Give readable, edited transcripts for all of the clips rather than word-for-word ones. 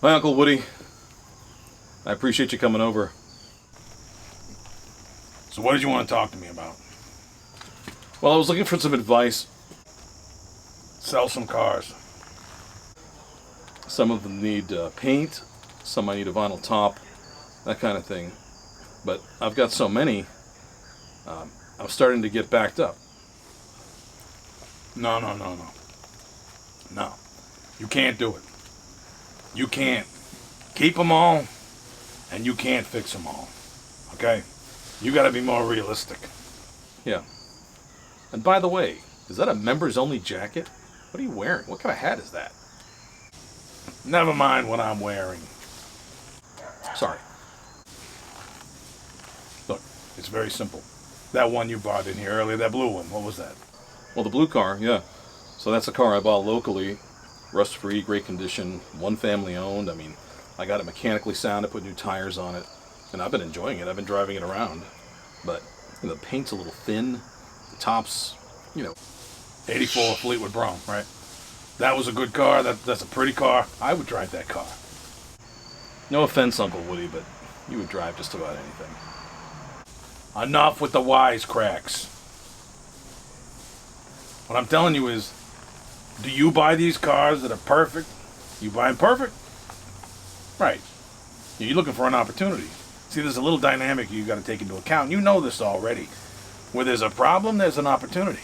Hi, Uncle Woody. I appreciate you coming over. So what did you want to talk to me about? Well, I was looking for some advice. Sell some cars. Some of them need paint, some I need a vinyl top, that kind of thing. But I've got so many, I'm starting to get backed up. No. No. You can't do it. You can't keep them all, and you can't fix them all. Okay? You gotta be more realistic. Yeah. And by the way, is that a members only jacket? What are you wearing? What kind of hat is that? Never mind what I'm wearing. Sorry. Look, it's very simple. That one you bought in here earlier, that blue one, what was that? Well, the blue car, yeah. So that's a car I bought locally. Rust-free, great condition, one family owned. I mean, I got it mechanically sound, I put new tires on it, and I've been enjoying it. I've been driving it around. But the paint's a little thin, the top's, 84 Fleetwood Brougham, right? That was a good car, that's a pretty car. I would drive that car. No offense, Uncle Woody, but you would drive just about anything. Enough with the wisecracks. What I'm telling you is, do you buy these cars that are perfect? You buy them perfect? Right. You're looking for an opportunity. See, there's a little dynamic you got to take into account. You know this already. Where there's a problem, there's an opportunity.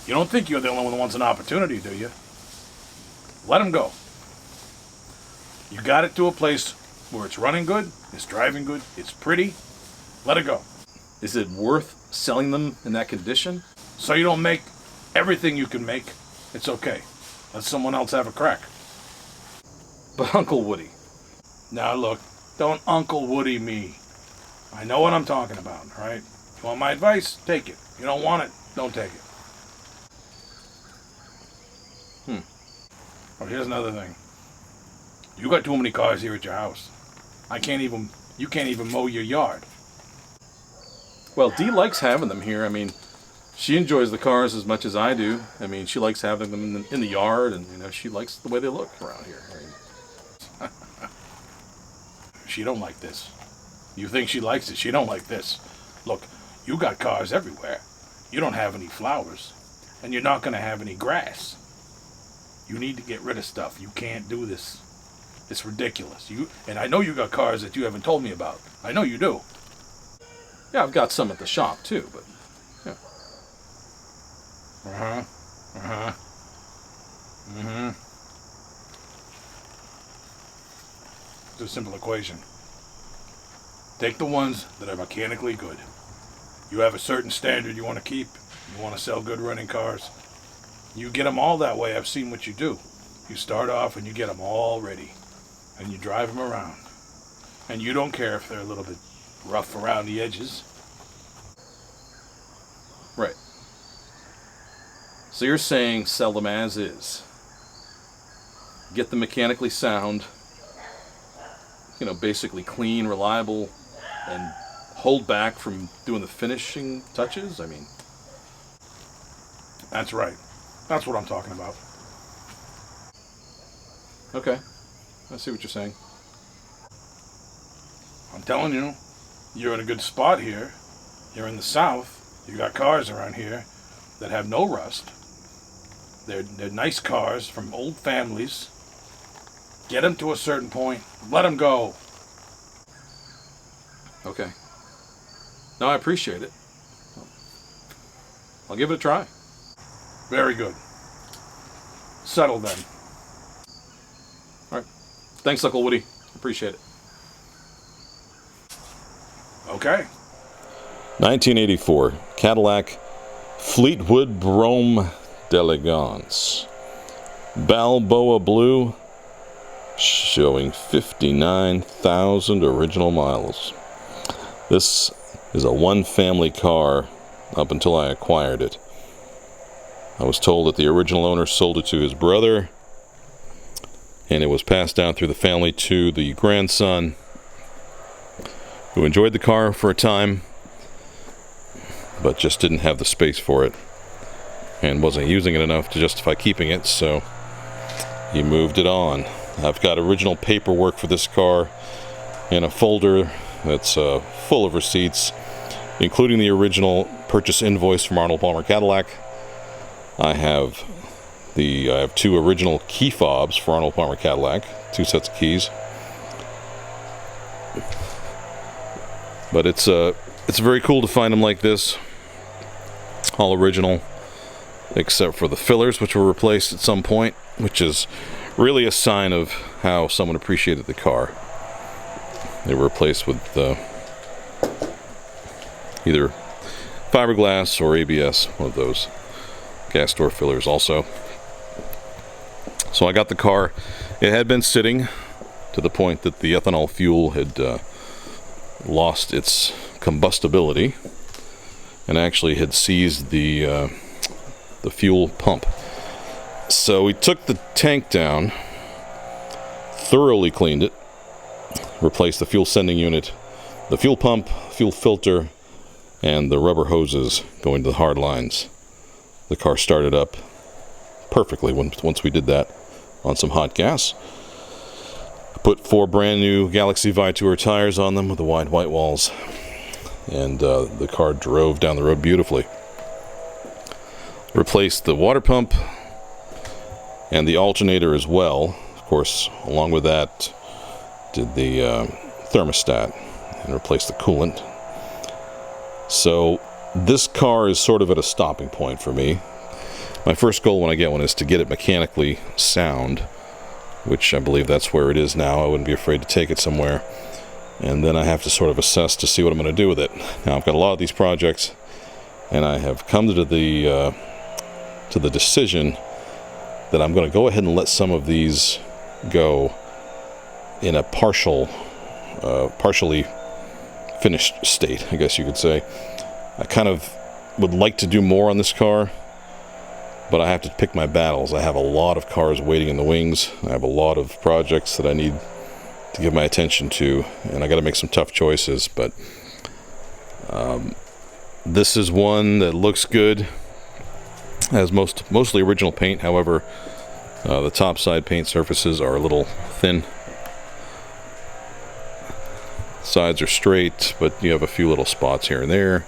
You don't think you're the only one that wants an opportunity, do you? Let them go. You got it to a place where it's running good, it's driving good, it's pretty. Let it go. Is it worth selling them in that condition? So you don't make everything you can make. It's okay. Let someone else have a crack. But Uncle Woody. Now look, don't Uncle Woody me. I know what I'm talking about, all right? You want my advice? Take it. You don't want it? Don't take it. Oh, here's another thing. You got too many cars here at your house. You can't even mow your yard. Well, Dee likes having them here. I mean, she enjoys the cars as much as I do. I mean, she likes having them in the yard, and she likes the way they look around here. I mean, she don't like this. You think she likes it? She don't like this. Look, you got cars everywhere. You don't have any flowers, and you're not going to have any grass. You need to get rid of stuff. You can't do this. It's ridiculous. And I know you got cars that you haven't told me about. I know you do. yeah, I've got some at the shop too, but yeah. It's a simple equation. Take the ones that are mechanically good. You have a certain standard you want to keep. You want to sell good running cars. You get them all that way. I've seen what you do. You start off and you get them all ready. And you drive them around. And you don't care if they're a little bit rough around the edges. Right. So you're saying sell them as is. Get them mechanically sound, basically clean, reliable, and hold back from doing the finishing touches? I mean... That's right. That's what I'm talking about. Okay. I see what you're saying. I'm telling you, you're in a good spot here. You're in the South. You got cars around here that have no rust. They're nice cars from old families. Get them to a certain point. Let them go. Okay. No, I appreciate it. I'll give it a try. Very good. Settle then. All right. Thanks, Uncle Woody. Appreciate it. Okay. 1984 Cadillac Fleetwood Brougham d'Elegance. Balboa Blue, showing 59,000 original miles. This is a one-family car up until I acquired it. I was told that the original owner sold it to his brother, and it was passed down through the family to the grandson, who enjoyed the car for a time, but just didn't have the space for it, and wasn't using it enough to justify keeping it, so he moved it on. I've got original paperwork for this car in a folder that's full of receipts, including the original purchase invoice from Arnold Palmer Cadillac. I have 2 original key fobs for Arnold Palmer Cadillac, 2 sets of keys. But it's very cool to find them like this, all original, except for the fillers, which were replaced at some point, which is really a sign of how someone appreciated the car. They were replaced with either fiberglass or ABS, one of those gas door fillers also. So I got the car. It had been sitting to the point that the ethanol fuel had lost its combustibility and actually had seized the fuel pump. So we took the tank down, thoroughly cleaned it, replaced the fuel sending unit, the fuel pump, fuel filter, and the rubber hoses going to the hard lines. The car started up perfectly once we did that on some hot gas. Put 4 brand new Galaxy Vitour tires on them with the wide white walls, and the car drove down the road beautifully. Replaced the water pump and the alternator as well. Of course, along with that, did the thermostat and replaced the coolant. So this car is sort of at a stopping point for me. My first goal when I get one is to get it mechanically sound, which I believe that's where it is now. I wouldn't be afraid to take it somewhere. And then I have to sort of assess to see what I'm going to do with it. Now, I've got a lot of these projects, and I have come to the decision that I'm going to go ahead and let some of these go in a partially finished state, I guess you could say. I kind of would like to do more on this car, but I have to pick my battles. I have a lot of cars waiting in the wings. I have a lot of projects that I need to give my attention to, and I got to make some tough choices. But this is one that looks good. Has mostly original paint. However, the top side paint surfaces are a little thin. Sides are straight, but you have a few little spots here and there,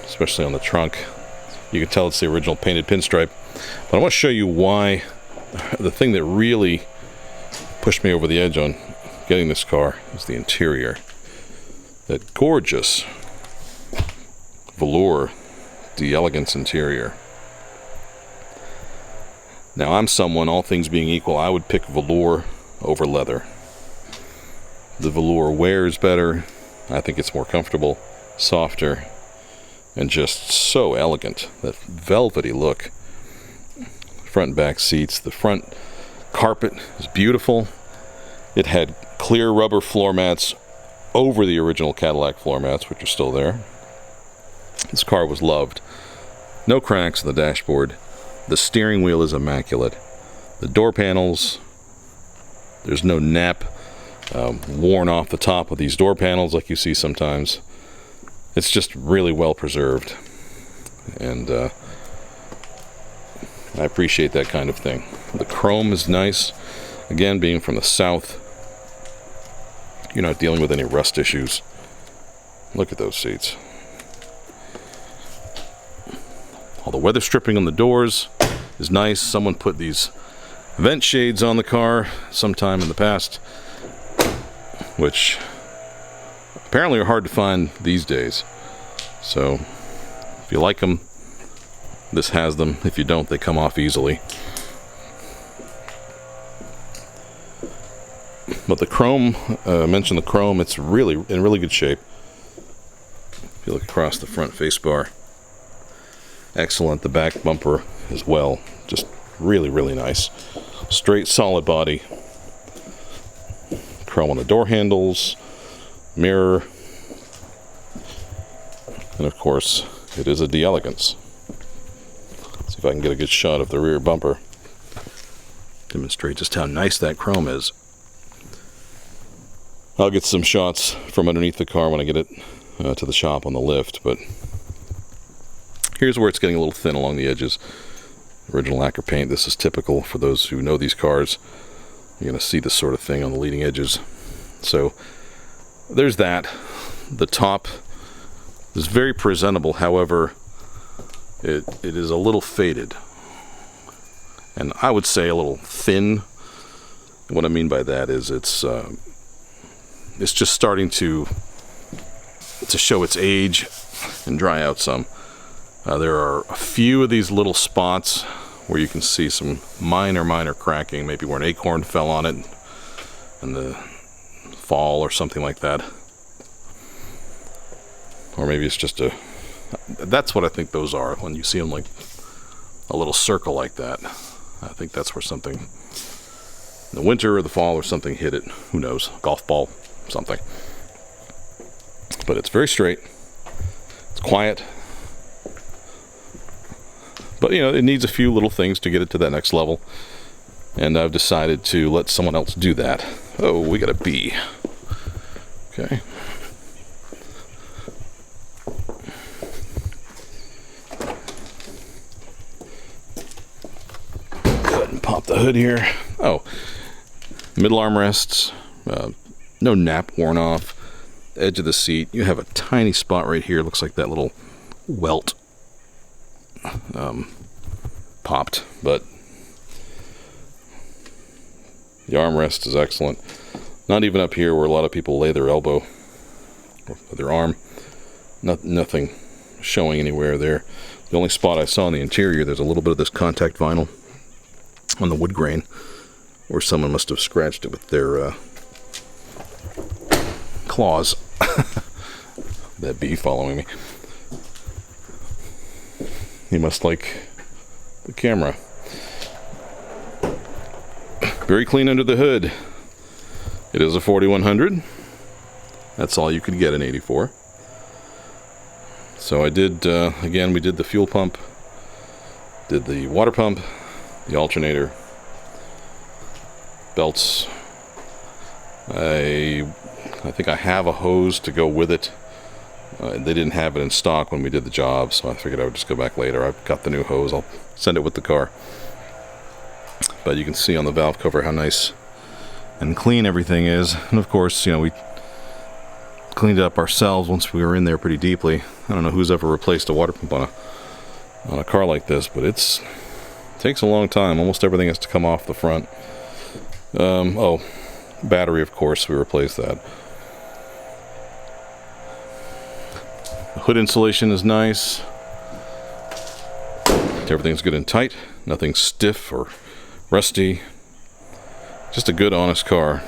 especially on the trunk. You can tell it's the original painted pinstripe. But I want to show you why the thing that really pushed me over the edge on getting this car is the interior. That gorgeous velour d'elegance interior. Now, I'm someone, all things being equal, I would pick velour over leather. The velour wears better. I think it's more comfortable, softer, and just so elegant. That velvety look. Front and back seats. The front carpet is beautiful. It had clear rubber floor mats over the original Cadillac floor mats, which are still there. This car was loved. No cracks in the dashboard. The steering wheel is immaculate. The door panels, there's no nap worn off the top of these door panels like you see sometimes. It's just really well preserved, and I appreciate that kind of thing. The chrome is nice. Again, being from the south, you're not dealing with any rust issues. Look at those seats. All the weather stripping on the doors is nice. Someone put these vent shades on the car sometime in the past, which apparently are hard to find these days. So if you like them, this has them. If you don't, they come off easily. But the chrome, I mentioned the chrome, it's really in really good shape. If you look across the front face bar, excellent. The back bumper as well, just really, really nice. Straight, solid body. Chrome on the door handles, mirror, and of course, it is a d'elegance. See if I can get a good shot of the rear bumper. Demonstrate just how nice that chrome is. I'll get some shots from underneath the car when I get it to the shop on the lift, but here's where it's getting a little thin along the edges. Original lacquer paint. This is typical for those who know these cars. You're going to see this sort of thing on the leading edges. So there's that. The top is very presentable, however, it is a little faded. And I would say a little thin. What I mean by that is it's just starting to show its age and dry out some. There are a few of these little spots where you can see some minor cracking, maybe where an acorn fell on it in the fall or something like that. Or maybe it's just that's what I think those are, when you see them like a little circle like that. I think that's where something in the winter or the fall or something hit it. Who knows? Golf ball, something. But it's very straight. It's quiet. But, you know, it needs a few little things to get it to that next level. And I've decided to let someone else do that. Oh, we got a bee. Okay. Go ahead and pop the hood here. Oh, middle armrests. No nap worn off. Edge of the seat. You have a tiny spot right here. Looks like that little welt popped, but the armrest is excellent. Not even up here where a lot of people lay their elbow or their arm. Nothing showing anywhere there. The only spot I saw in the interior, there's a little bit of this contact vinyl on the wood grain where someone must have scratched it with their claws. That bee following me. He must like the camera. Very clean under the hood. It is a 4100. That's all you could get in 84. So I did, again, we did the fuel pump, did the water pump, the alternator, belts. I think I have a hose to go with it. They didn't have it in stock when we did the job, so I figured I would just go back later. I've got the new hose. I'll send it with the car. But you can see on the valve cover how nice and clean everything is. And of course, you know, we cleaned it up ourselves once we were in there pretty deeply. I don't know who's ever replaced a water pump on a car like this, but it takes a long time. Almost everything has to come off the front. Battery, of course, we replaced that. The hood insulation is nice. Everything's good and tight. Nothing stiff or rusty. Just a good, honest car.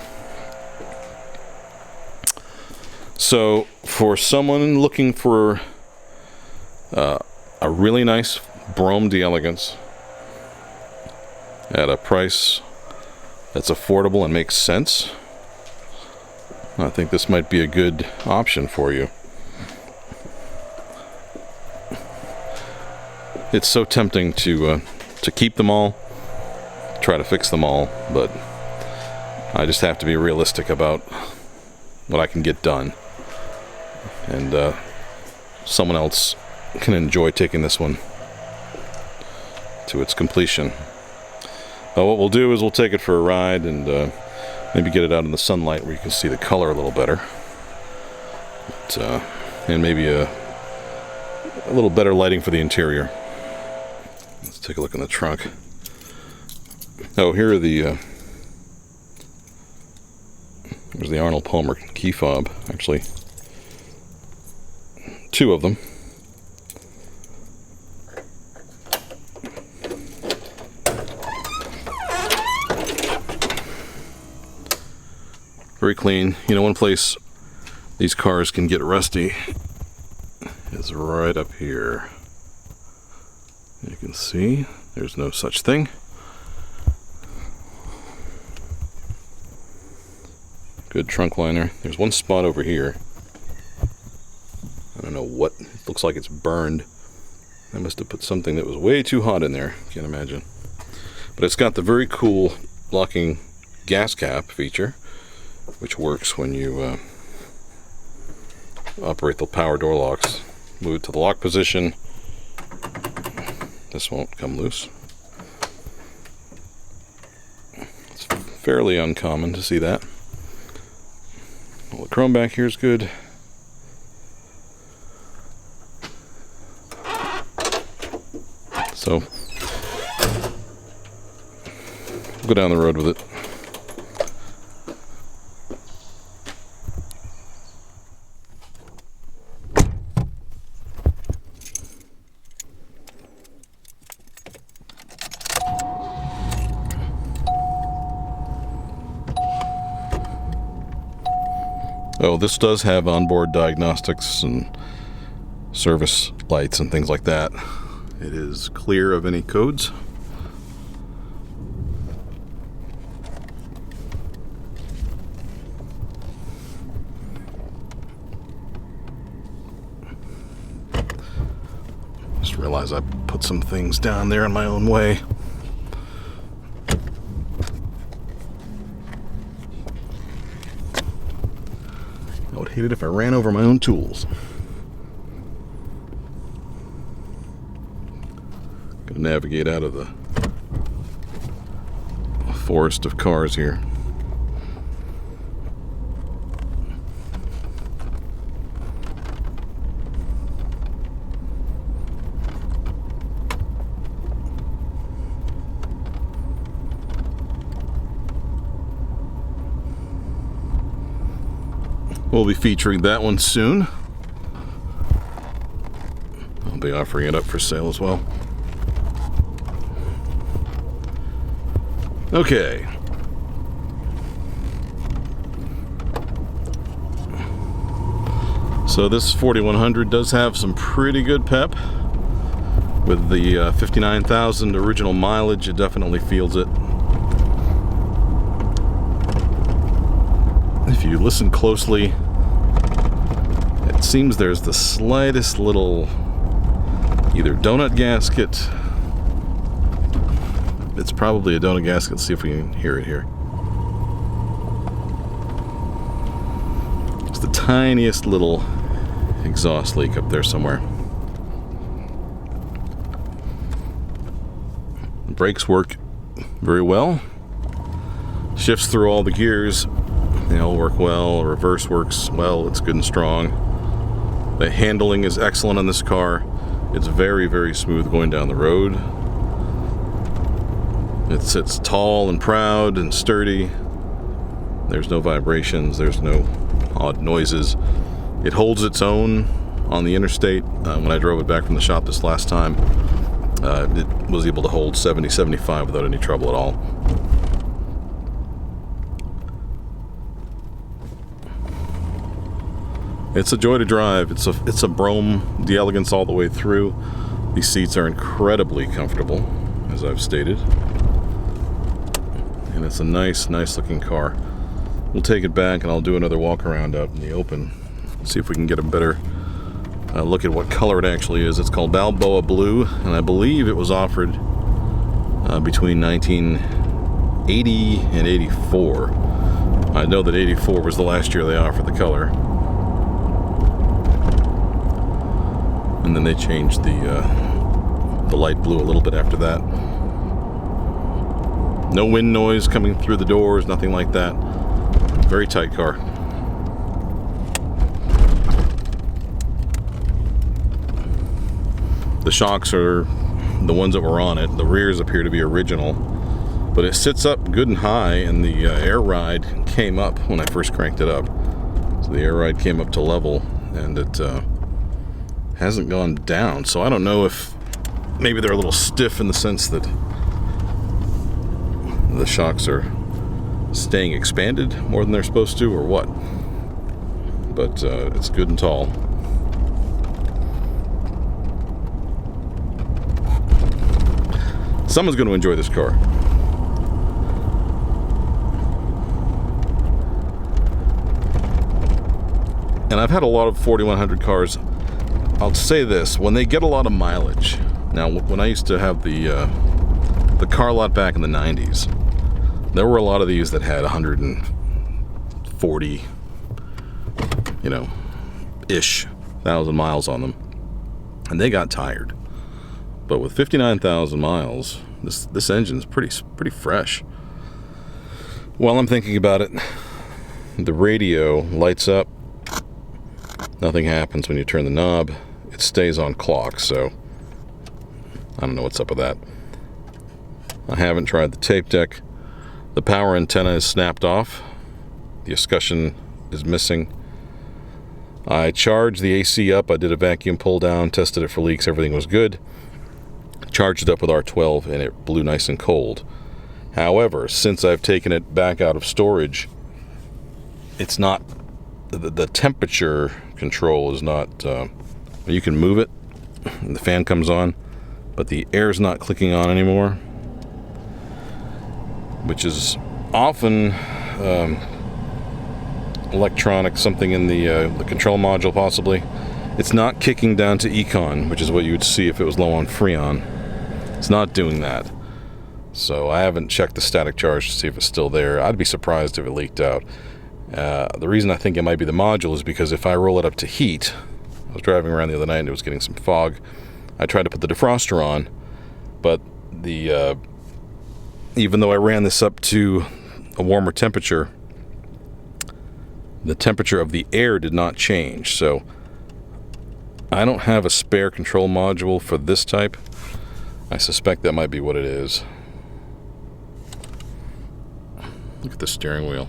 So, for someone looking for a really nice Brougham d'Elegance at a price that's affordable and makes sense, I think this might be a good option for you. It's so tempting to keep them all, try to fix them all, but I just have to be realistic about what I can get done. And someone else can enjoy taking this one to its completion. What we'll do is we'll take it for a ride and maybe get it out in the sunlight where you can see the color a little better. And maybe a little better lighting for the interior. Let's take a look in the trunk. Oh, here are there's the Arnold Palmer key fob, actually. 2 of them. Very clean. You know, one place these cars can get rusty is right up here. You can see there's no such thing. Good trunk liner. There's one spot over here. I don't know what. It looks like it's burned. I must have put something that was way too hot in there. Can't imagine. But it's got the very cool locking gas cap feature, which works when you operate the power door locks. Move it to the lock position. This won't come loose. It's fairly uncommon to see that. Well, the chrome back here is good. So, we'll go down the road with it. Oh, this does have onboard diagnostics and service lights and things like that. It is clear of any codes. Just realized I put some things down there in my own way. I would hate it if I ran over my own tools. Gonna navigate out of the forest of cars here. We'll be featuring that one soon. I'll be offering it up for sale as well. Okay. So this 4100 does have some pretty good pep. With the 59,000 original mileage, it definitely feels it. If you listen closely, it seems there's the slightest little either donut gasket. It's probably a donut gasket. Let's see if we can hear it here. It's the tiniest little exhaust leak up there somewhere. The brakes work very well. Shifts through all the gears. They all work well. Reverse works well. It's good and strong. The handling is excellent on this car. It's very, very smooth going down the road. It sits tall and proud and sturdy. There's no vibrations. There's no odd noises. It holds its own on the interstate. When I drove it back from the shop this last time, it was able to hold 70, 75 without any trouble at all. It's a joy to drive. It's a Brougham, the elegance all the way through. These seats are incredibly comfortable, as I've stated. And it's a nice looking car. We'll take it back and I'll do another walk around out in the open. See if we can get a better look at what color it actually is. It's called Balboa Blue, and I believe it was offered between 1980 and 84. I know that 84 was the last year they offered the color. And then they changed the light blue a little bit after that. No wind noise coming through the doors, nothing like that. Very tight car. The shocks are the ones that were on it. The rears appear to be original, but it sits up good and high, and the air ride came up when I first cranked it up. So the air ride came up to level, and it hasn't gone down. So I don't know if maybe they're a little stiff in the sense that the shocks are staying expanded more than they're supposed to, or what. But it's good and tall. Someone's going to enjoy this car. And I've had a lot of 4100 cars. I'll say this, when they get a lot of mileage. Now, when I used to have the car lot back in the 90s, there were a lot of these that had 140, ish thousand miles on them, and they got tired. But with 59,000 miles, this engine's pretty fresh. While I'm thinking about it, the radio lights up. Nothing happens when you turn the knob. It stays on clock, so I don't know what's up with that. I haven't tried the tape deck. The power antenna is snapped off. The escutcheon is missing. I charged the AC up. I did a vacuum pull down, tested it for leaks. Everything was good. Charged it up with R12 and it blew nice and cold. However, since I've taken it back out of storage, it's not, the temperature control is not, you can move it and the fan comes on, but the air's not clicking on anymore, which is often electronic, something in the control module possibly. It's not kicking down to Econ, which is what you would see if it was low on Freon. It's not doing that. So I haven't checked the static charge to see if it's still there. I'd be surprised if it leaked out. The reason I think it might be the module is because if I roll it up to heat, I was driving around the other night and it was getting some fog. I tried to put the defroster on, but the even though I ran this up to a warmer temperature, the temperature of the air did not change. So I don't have a spare control module for this type. I suspect that might be what it is. Look at the steering wheel.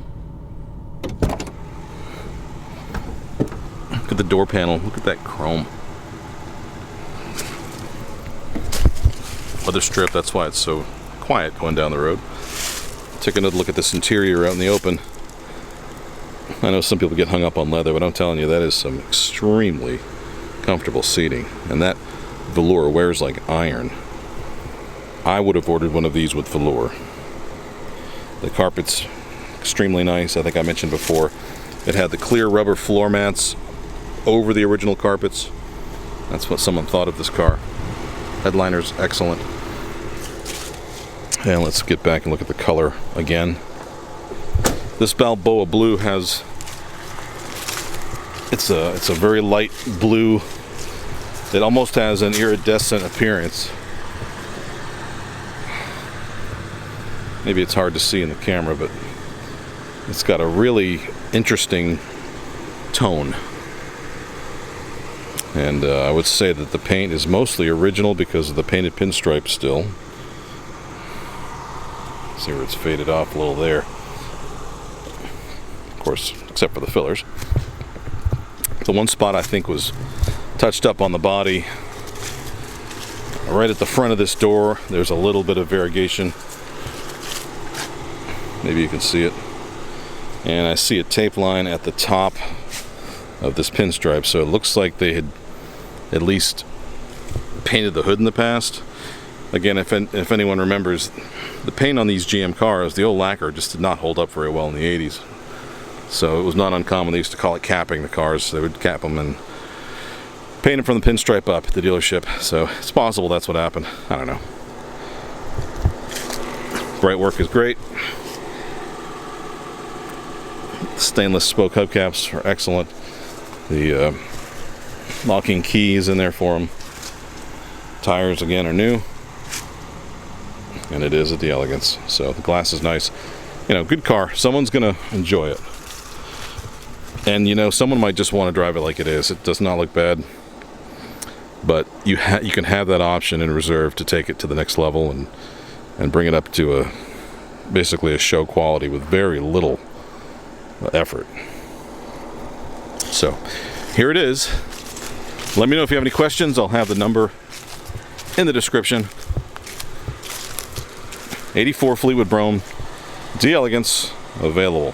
Look at the door panel. Look at that chrome. Leather strip, that's why it's so quiet going down the road. Take another look at this interior out in the open. I know some people get hung up on leather, but I'm telling you, that is some extremely comfortable seating. And that velour wears like iron. I would have ordered one of these with velour. The carpet's extremely nice. I think I mentioned before, it had the clear rubber floor mats over the original carpets. That's what someone thought of this car. Headliner's excellent. And let's get back and look at the color again. This Balboa blue has, it's a very light blue. It almost has an iridescent appearance. Maybe it's hard to see in the camera, but it's got a really interesting tone. And I would say that the paint is mostly original because of the painted pinstripe still. See where it's faded off a little there. Of course, except for the fillers. The one spot I think was touched up on the body, right at the front of this door, there's a little bit of variegation. Maybe you can see it. And I see a tape line at the top of this pinstripe, so it looks like they had at least painted the hood in the past. Again, if anyone remembers, the paint on these GM cars, the old lacquer just did not hold up very well in the 80s. So it was not uncommon. They used to call it capping the cars. They would cap them and paint them from the pinstripe up at the dealership. So it's possible that's what happened. I don't know. Bright work is great. Stainless spoke hubcaps are excellent. The locking keys in there for them. Tires again are new, and it is at the Elegance. So the glass is nice. You know, good car. Someone's gonna enjoy it, and you know, someone might just want to drive it like it is. It does not look bad, but you can have that option in reserve to take it to the next level and bring it up to basically a show quality with very little effort. So here it is. Let me know if you have any questions. I'll have the number in the description. 84 Fleetwood Brougham, D Elegance, available.